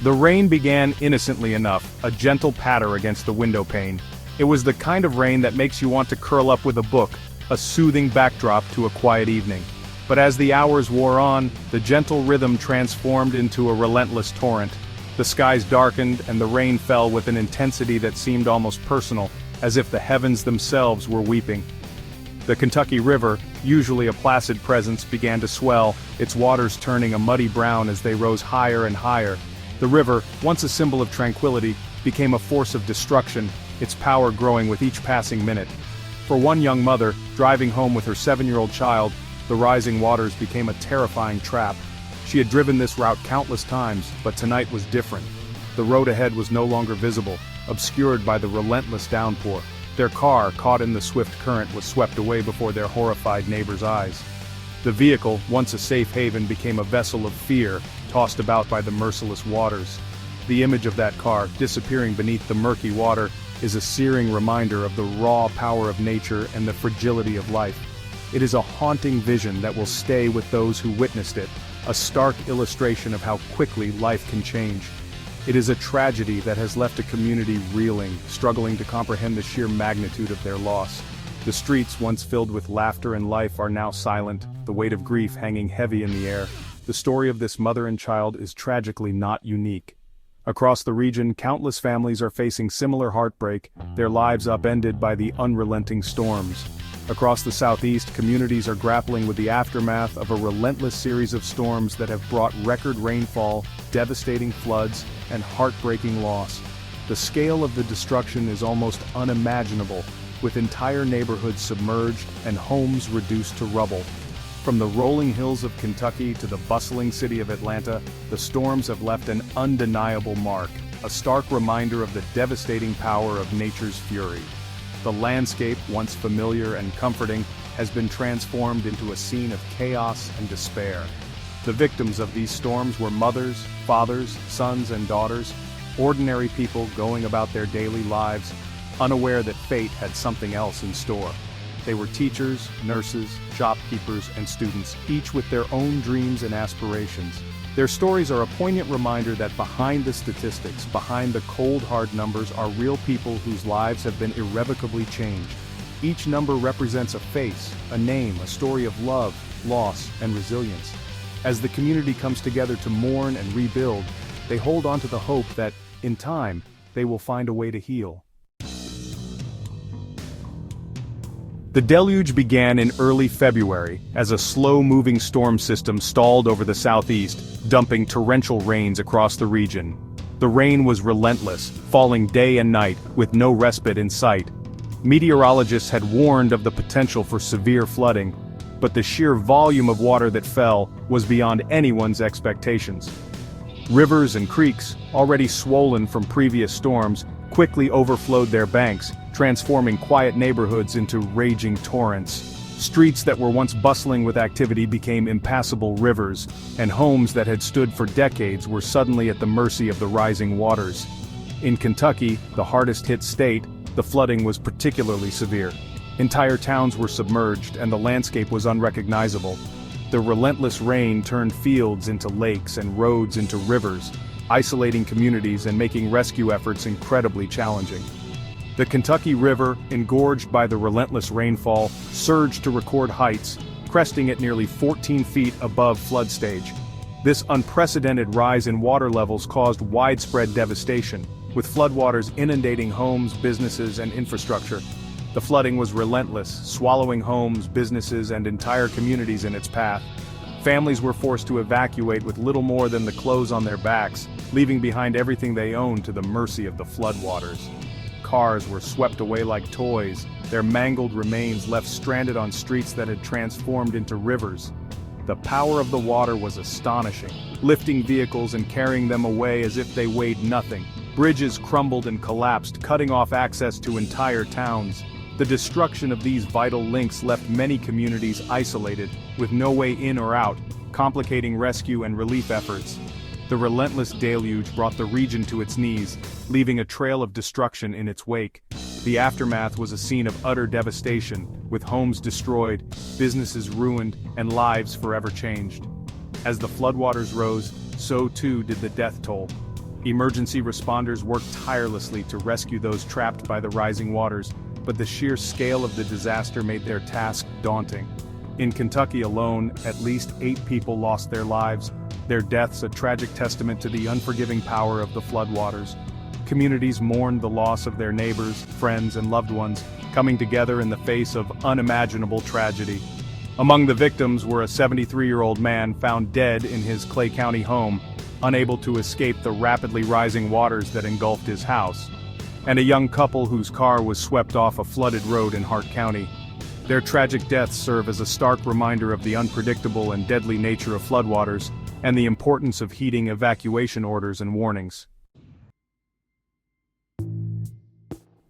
The rain began innocently enough, a gentle patter against the window pane. It was the kind of rain that makes you want to curl up with a book, a soothing backdrop to a quiet evening. But as the hours wore on, the gentle rhythm transformed into a relentless torrent. The skies darkened and the rain fell with an intensity that seemed almost personal, as if the heavens themselves were weeping. The Kentucky River, usually a placid presence, began to swell, its waters turning a muddy brown as they rose higher and higher. The river, once a symbol of tranquility, became a force of destruction, its power growing with each passing minute. For one young mother, driving home with her 7-year-old child, the rising waters became a terrifying trap. She had driven this route countless times, but tonight was different. The road ahead was no longer visible, obscured by the relentless downpour. Their car, caught in the swift current, was swept away before their horrified neighbors' eyes. The vehicle, once a safe haven, became a vessel of fear, tossed about by the merciless waters. The image of that car, disappearing beneath the murky water, is a searing reminder of the raw power of nature and the fragility of life. It is a haunting vision that will stay with those who witnessed it, a stark illustration of how quickly life can change. It is a tragedy that has left a community reeling, struggling to comprehend the sheer magnitude of their loss. The streets, once filled with laughter and life, are now silent, the weight of grief hanging heavy in the air. The story of this mother and child is tragically not unique. Across the region, countless families are facing similar heartbreak, their lives upended by the unrelenting storms. Across the Southeast, communities are grappling with the aftermath of a relentless series of storms that have brought record rainfall, devastating floods, and heartbreaking loss. The scale of the destruction is almost unimaginable, with entire neighborhoods submerged and homes reduced to rubble. From the rolling hills of Kentucky to the bustling city of Atlanta, the storms have left an undeniable mark, a stark reminder of the devastating power of nature's fury. The landscape, once familiar and comforting, has been transformed into a scene of chaos and despair. The victims of these storms were mothers, fathers, sons and daughters, ordinary people going about their daily lives, unaware that fate had something else in store. They were teachers, nurses, shopkeepers, and students, each with their own dreams and aspirations. Their stories are a poignant reminder that behind the statistics, behind the cold hard numbers, are real people whose lives have been irrevocably changed. Each number represents a face, a name, a story of love, loss, and resilience. As the community comes together to mourn and rebuild, they hold on to the hope that, in time, they will find a way to heal. The deluge began in early February, as a slow-moving storm system stalled over the southeast, dumping torrential rains across the region. The rain was relentless, falling day and night, with no respite in sight. Meteorologists had warned of the potential for severe flooding, but the sheer volume of water that fell was beyond anyone's expectations. Rivers and creeks, already swollen from previous storms, quickly overflowed their banks, transforming quiet neighborhoods into raging torrents. Streets that were once bustling with activity became impassable rivers, and homes that had stood for decades were suddenly at the mercy of the rising waters. In Kentucky, the hardest-hit state, the flooding was particularly severe. Entire towns were submerged, and the landscape was unrecognizable. The relentless rain turned fields into lakes and roads into rivers, isolating communities and making rescue efforts incredibly challenging. The Kentucky River, engorged by the relentless rainfall, surged to record heights, cresting at nearly 14 feet above flood stage. This unprecedented rise in water levels caused widespread devastation, with floodwaters inundating homes, businesses, and infrastructure. The flooding was relentless, swallowing homes, businesses, and entire communities in its path. Families were forced to evacuate with little more than the clothes on their backs, leaving behind everything they owned to the mercy of the floodwaters. Cars were swept away like toys, their mangled remains left stranded on streets that had transformed into rivers. The power of the water was astonishing, lifting vehicles and carrying them away as if they weighed nothing. Bridges crumbled and collapsed, cutting off access to entire towns. The destruction of these vital links left many communities isolated, with no way in or out, complicating rescue and relief efforts. The relentless deluge brought the region to its knees, leaving a trail of destruction in its wake. The aftermath was a scene of utter devastation, with homes destroyed, businesses ruined, and lives forever changed. As the floodwaters rose, so too did the death toll. Emergency responders worked tirelessly to rescue those trapped by the rising waters, but the sheer scale of the disaster made their task daunting. In Kentucky alone, at least 8 people lost their lives, their deaths a tragic testament to the unforgiving power of the floodwaters. Communities mourned the loss of their neighbors, friends, and loved ones, coming together in the face of unimaginable tragedy. Among the victims were a 73-year-old man found dead in his Clay County home, unable to escape the rapidly rising waters that engulfed his house, and a young couple whose car was swept off a flooded road in Hart County. Their tragic deaths serve as a stark reminder of the unpredictable and deadly nature of floodwaters, and the importance of heeding evacuation orders and warnings.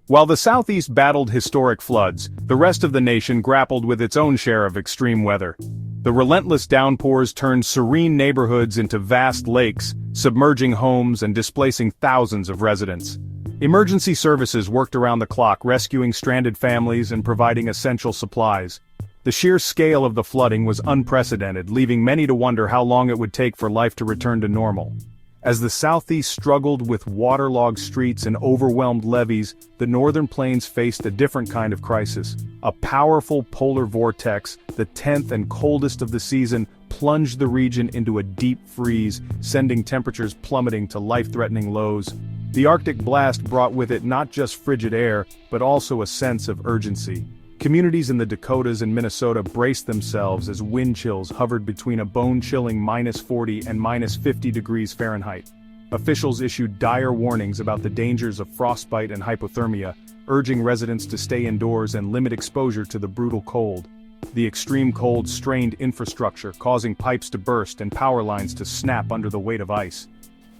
While the Southeast battled historic floods, the rest of the nation grappled with its own share of extreme weather. The relentless downpours turned serene neighborhoods into vast lakes, submerging homes and displacing thousands of residents. Emergency services worked around the clock, rescuing stranded families and providing essential supplies. The sheer scale of the flooding was unprecedented, leaving many to wonder how long it would take for life to return to normal. As the Southeast struggled with waterlogged streets and overwhelmed levees, the Northern Plains faced a different kind of crisis. A powerful polar vortex, the 10th and coldest of the season, plunged the region into a deep freeze, sending temperatures plummeting to life-threatening lows. The Arctic blast brought with it not just frigid air, but also a sense of urgency. Communities in the Dakotas and Minnesota braced themselves as wind chills hovered between a bone-chilling -40 and -50 degrees Fahrenheit. Officials issued dire warnings about the dangers of frostbite and hypothermia, urging residents to stay indoors and limit exposure to the brutal cold. The extreme cold strained infrastructure, causing pipes to burst and power lines to snap under the weight of ice.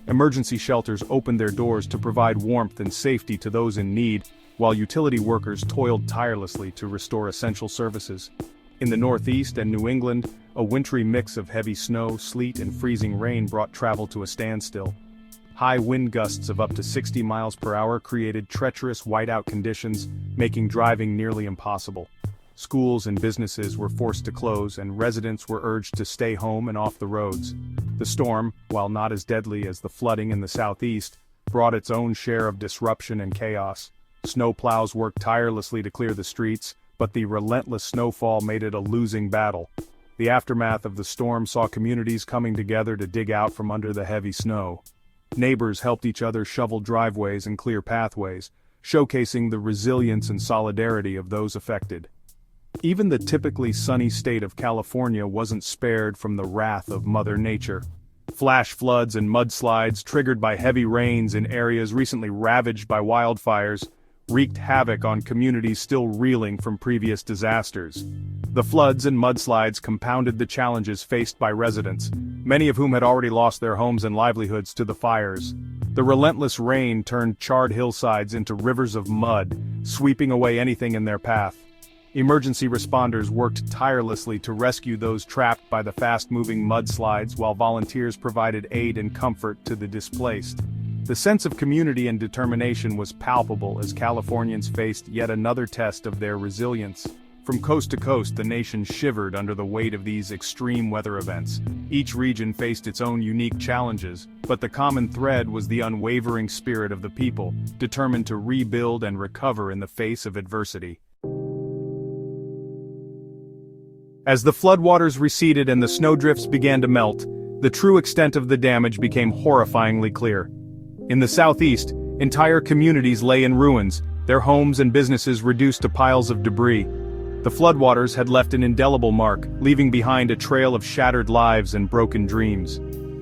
Emergency shelters opened their doors to provide warmth and safety to those in need, while utility workers toiled tirelessly to restore essential services. In the Northeast and New England, a wintry mix of heavy snow, sleet, and freezing rain brought travel to a standstill. High wind gusts of up to 60 miles per hour created treacherous whiteout conditions, making driving nearly impossible. Schools and businesses were forced to close, and residents were urged to stay home and off the roads. The storm, while not as deadly as the flooding in the Southeast, brought its own share of disruption and chaos. Snowplows worked tirelessly to clear the streets, but the relentless snowfall made it a losing battle. The aftermath of the storm saw communities coming together to dig out from under the heavy snow. Neighbors helped each other shovel driveways and clear pathways, showcasing the resilience and solidarity of those affected. Even the typically sunny state of California wasn't spared from the wrath of Mother Nature. Flash floods and mudslides, triggered by heavy rains in areas recently ravaged by wildfires, wreaked havoc on communities still reeling from previous disasters. The floods and mudslides compounded the challenges faced by residents, many of whom had already lost their homes and livelihoods to the fires. The relentless rain turned charred hillsides into rivers of mud, sweeping away anything in their path. Emergency responders worked tirelessly to rescue those trapped by the fast-moving mudslides, while volunteers provided aid and comfort to the displaced. The sense of community and determination was palpable as Californians faced yet another test of their resilience. From coast to coast, the nation shivered under the weight of these extreme weather events. Each region faced its own unique challenges, but the common thread was the unwavering spirit of the people, determined to rebuild and recover in the face of adversity. As the floodwaters receded and the snowdrifts began to melt, the true extent of the damage became horrifyingly clear. In the Southeast, entire communities lay in ruins, their homes and businesses reduced to piles of debris. The floodwaters had left an indelible mark, leaving behind a trail of shattered lives and broken dreams.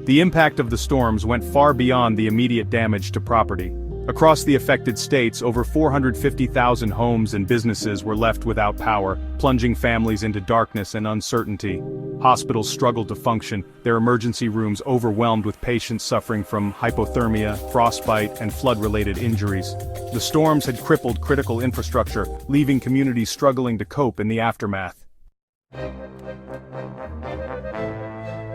The impact of the storms went far beyond the immediate damage to property. Across the affected states, over 450,000 homes and businesses were left without power, plunging families into darkness and uncertainty. Hospitals struggled to function, their emergency rooms overwhelmed with patients suffering from hypothermia, frostbite, and flood-related injuries. The storms had crippled critical infrastructure, leaving communities struggling to cope in the aftermath.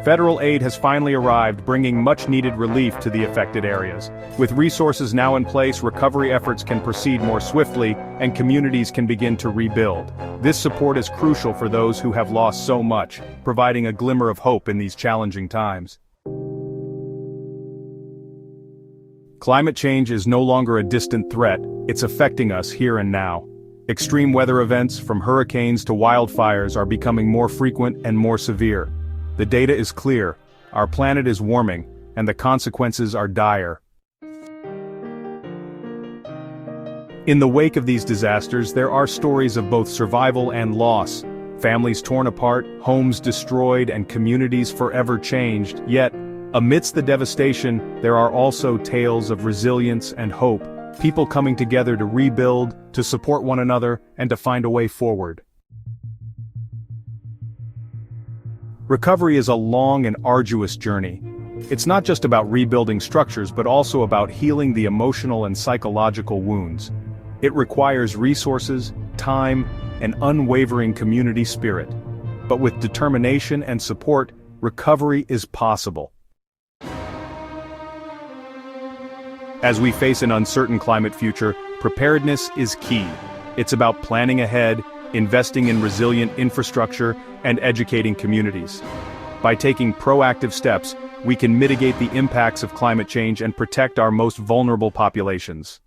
Federal aid has finally arrived, bringing much-needed relief to the affected areas. With resources now in place, recovery efforts can proceed more swiftly, and communities can begin to rebuild. This support is crucial for those who have lost so much, providing a glimmer of hope in these challenging times. Climate change is no longer a distant threat, it's affecting us here and now. Extreme weather events, from hurricanes to wildfires, are becoming more frequent and more severe. The data is clear: our planet is warming, and the consequences are dire. In the wake of these disasters, there are stories of both survival and loss. Families torn apart, homes destroyed, and communities forever changed. Yet, amidst the devastation, there are also tales of resilience and hope. People coming together to rebuild, to support one another, and to find a way forward. Recovery is a long and arduous journey. It's not just about rebuilding structures but also about healing the emotional and psychological wounds. It requires resources, time, and unwavering community spirit. But with determination and support, recovery is possible. As we face an uncertain climate future, preparedness is key. It's about planning ahead, investing in resilient infrastructure, and educating communities. By taking proactive steps, we can mitigate the impacts of climate change and protect our most vulnerable populations.